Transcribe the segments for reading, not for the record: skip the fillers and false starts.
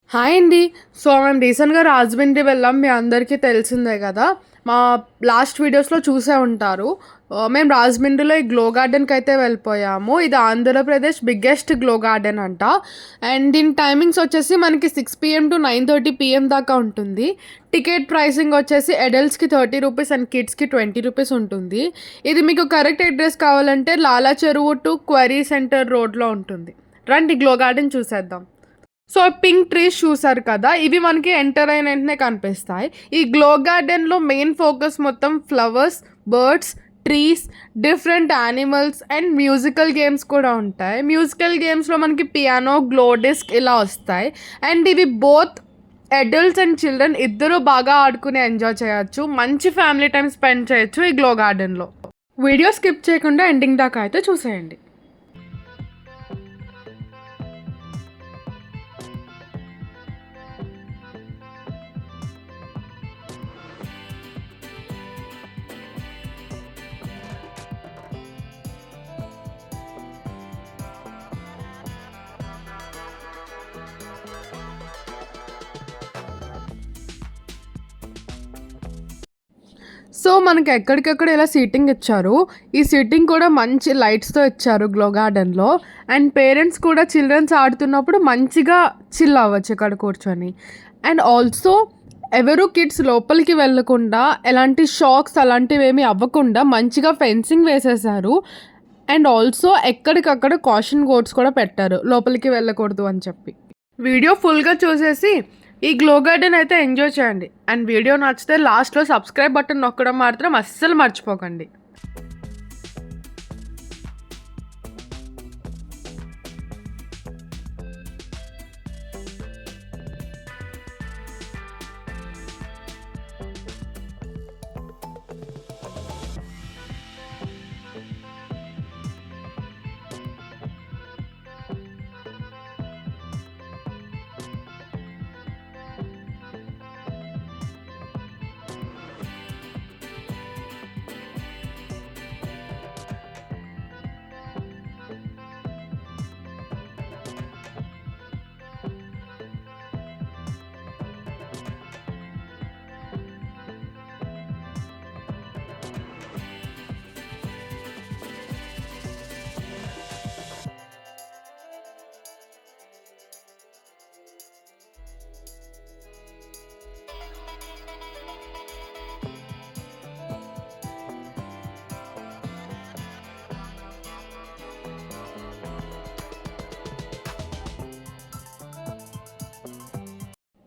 Hi అండి. మేము రీసెంట్‌గా రాజమండ్రి వెళ్ళాం. మీ అందరికీ తెలిసిందే కదా! మా లాస్ట్ వీడియోస్‌లో చూసే ఉంటారు. మేము రాజమండ్రిలో ఈ గ్లో గార్డెన్‌కైతే వెళ్ళిపోయాము. ఇది ఆంధ్రప్రదేశ్ బిగ్గెస్ట్ గ్లో గార్డెన్ అంట. అండ్ దీని టైమింగ్స్ వచ్చేసి మనకి 6 పీఎం టు 9:30 పీఎం దాకా ఉంటుంది. టికెట్ ప్రైసింగ్ వచ్చేసి అడల్ట్స్‌కి రూ. 30 అండ్ కిడ్స్‌కి రూ. 20 ఉంటుంది. ఇది మీకు కరెక్ట్ అడ్రస్ కావాలంటే లాలా చెరువు టు క్వరీ సెంటర్ రోడ్‌లో ఉంటుంది. రండి గ్లో గార్డెన్ చూసేద్దాం. పింక్ ట్రీస్ చూసారు కదా, ఇవి మనకి ఎంటర్ అయిన వెంటనే కనిపిస్తాయి. ఈ గ్లో గార్డెన్లో మెయిన్ ఫోకస్ మొత్తం flowers, birds, trees, different animals and musical games కూడా ఉంటాయి. మ్యూజికల్ గేమ్స్లో మనకి పియానో, గ్లో డిస్క్ ఇలా వస్తాయి. అండ్ ఇవి బోత్ అడల్ట్స్ అండ్ చిల్డ్రన్ ఇద్దరు బాగా ఆడుకుని ఎంజాయ్ చేయొచ్చు. మంచి ఫ్యామిలీ టైం స్పెండ్ చేయొచ్చు ఈ గ్లో గార్డెన్లో. వీడియో స్కిప్ చేయకుండా ఎండింగ్ దాకా అయితే చూసేయండి. మనకి ఎక్కడికక్కడ ఇలా సీటింగ్ ఇచ్చారు. ఈ సీటింగ్ కూడా మంచి లైట్స్‌తో ఇచ్చారు గ్లో గార్డెన్‌లో. అండ్ పేరెంట్స్ కూడా చిల్డ్రన్స్ ఆడుతున్నప్పుడు మంచిగా చిల్ అవ్వచ్చు ఇక్కడ కూర్చొని. అండ్ ఆల్సో ఎవరు కిడ్స్ లోపలికి వెళ్ళకుండా, ఎలాంటి షాక్స్ అలాంటివేమీ అవ్వకుండా మంచిగా ఫెన్సింగ్ వేసేశారు. అండ్ ఆల్సో ఎక్కడికక్కడ కాషన్ కోడ్స్ కూడా పెట్టారు, లోపలికి వెళ్ళకూడదు అని చెప్పి. వీడియో ఫుల్గా చూసేసి ఈ గ్లో గార్డెన్ అయితే ఎంజాయ్ చేయండి. అండ్ వీడియో నచ్చితే లాస్ట్లో సబ్స్క్రైబ్ బటన్ నొక్కడం మాత్రం అస్సలు మర్చిపోకండి.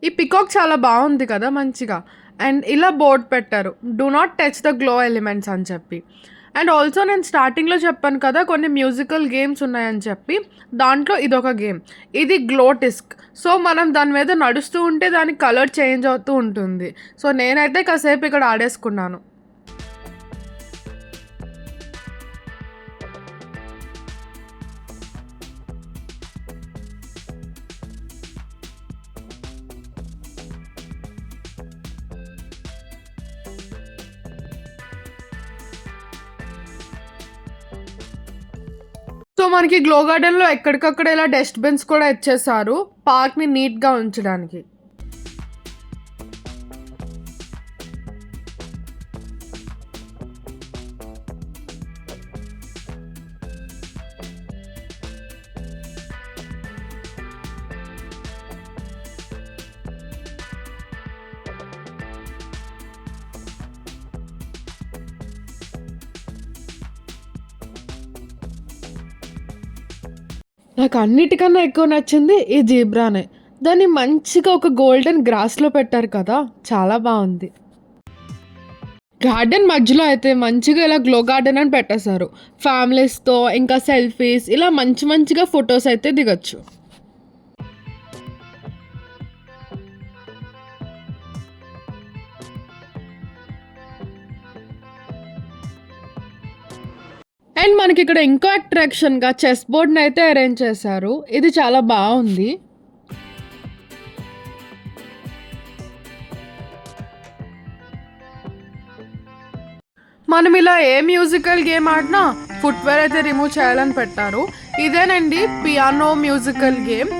ఈ పికాక్ చాలా బాగుంది కదా, మంచిగా. అండ్ ఇలా బోర్డ్ పెట్టారు, do not touch the glow elements అని చెప్పి. అండ్ ఆల్సో నేను స్టార్టింగ్లో చెప్పాను కదా కొన్ని మ్యూజికల్ గేమ్స్ ఉన్నాయని చెప్పి, దాంట్లో ఇదొక గేమ్. ఇది గ్లో డిస్క్. మనం దాని మీద నడుస్తూ ఉంటే దాని కలర్ చేంజ్ అవుతూ ఉంటుంది. నేనైతే కాసేపు ఇక్కడ ఆడేసుకున్నాను. మనకి గ్లో గార్డెన్లో ఎక్కడికక్కడ ఇలా డస్ట్బిన్స్ కూడా ఇచ్చేసారు పార్క్ని నీట్గా ఉంచడానికి. నాకు అన్నిటికన్నా ఎక్కువ నచ్చింది ఈ జీబ్రానే. దాన్ని మంచిగా ఒక గోల్డెన్ గ్రాస్లో పెట్టారు కదా, చాలా బాగుంది. గార్డెన్ మధ్యలో అయితే మంచిగా ఇలా గ్లో గార్డెన్ అని పెట్టేశారు. ఫ్యామిలీస్తో ఇంకా సెల్ఫీస్ ఇలా మంచిగా ఫొటోస్ అయితే దిగొచ్చు. అండ్ మనకి ఇక్కడ ఇంకో అట్రాక్షన్గా చెస్ బోర్డ్ని అయితే అరేంజ్ చేశారు. ఇది చాలా బాగుంది. మనం ఇలా ఏ మ్యూజికల్ గేమ్ ఆడినా ఫుట్వేర్ అయితే రిమూవ్ చేయాలని పెట్టారు. ఇదేనండి పియానో మ్యూజికల్ గేమ్.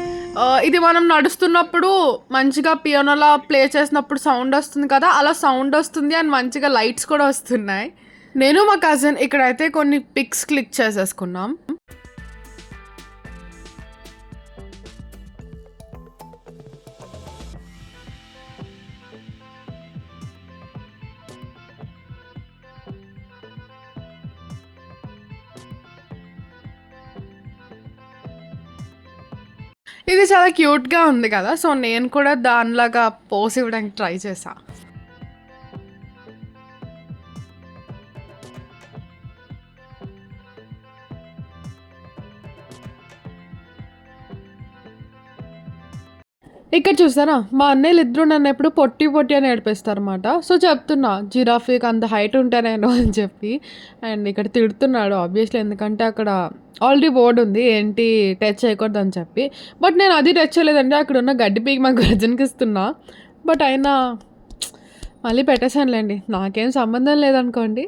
ఇది మనం నడుస్తున్నప్పుడు మంచిగా పియానోలా ప్లే చేసినప్పుడు సౌండ్ వస్తుంది కదా, అలా సౌండ్ వస్తుంది అండ్ మంచిగా లైట్స్ కూడా వస్తున్నాయి. నేను మా కజిన్ ఇక్కడైతే కొన్ని పిక్స్ క్లిక్ చేసేసుకున్నాం. ఇది చాలా క్యూట్గా ఉంది కదా, సో నేను కూడా దానిలాగా పోస్ ఇవ్వడానికి ట్రై చేశా. ఇక్కడ చూసారా, మా అన్నయ్యలు ఇద్దరు నన్ను ఎప్పుడు పొట్టి పొట్టి అని ఏడిపిస్తారన్నమాట. సో చెప్తున్నా జిరాఫీకి అంత హైట్ ఉంటానేను అని చెప్పి. అండ్ ఇక్కడ తిడుతున్నాడు ఆబ్వియస్లీ, ఎందుకంటే అక్కడ ఆల్రెడీ బోర్డు ఉంది ఏంటి టచ్ చేయకూడదు అని చెప్పి. బట్ నేను అది టచ్ చేయలేదండి, అక్కడ ఉన్న గడ్డి పీకి మా గర్జన్కి ఇస్తున్నా. బట్ అయినా మళ్ళీ పెట్టేశానులేండి, నాకేం సంబంధం లేదనుకోండి.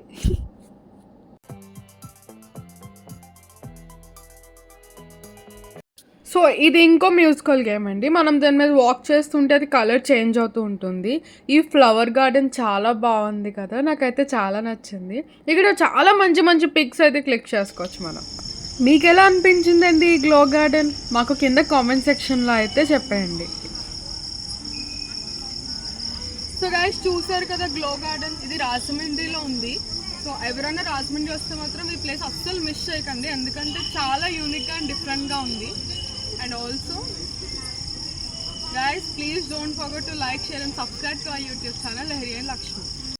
సో ఇది ఇంకో మ్యూజికల్ గేమ్ అండి. మనం దాని మీద వాక్ చేస్తుంటే అది కలర్ చేంజ్ అవుతూ ఉంటుంది. ఈ ఫ్లవర్ గార్డెన్ చాలా బాగుంది కదా, నాకైతే చాలా నచ్చింది. ఇక్కడ చాలా మంచి మంచి పిక్స్ అయితే క్లిక్ చేసుకోవచ్చు మనం. మీకు ఎలా అనిపించిందండి ఈ గ్లో గార్డెన్? మాకు కింద కామెంట్ సెక్షన్లో అయితే చెప్పండి. సో గైస్ చూసారు కదా గ్లో గార్డెన్, ఇది రాజమండ్రిలో ఉంది. సో ఎవరైనా రాజమండ్రి వస్తే మాత్రం ఈ ప్లేస్ అస్సలు మిస్ చేయకండి, ఎందుకంటే చాలా యూనిక్గా అండ్ డిఫరెంట్గా ఉంది. And also guys, please don't forget to like, share and subscribe to our YouTube channel Lahari and Lakshmi.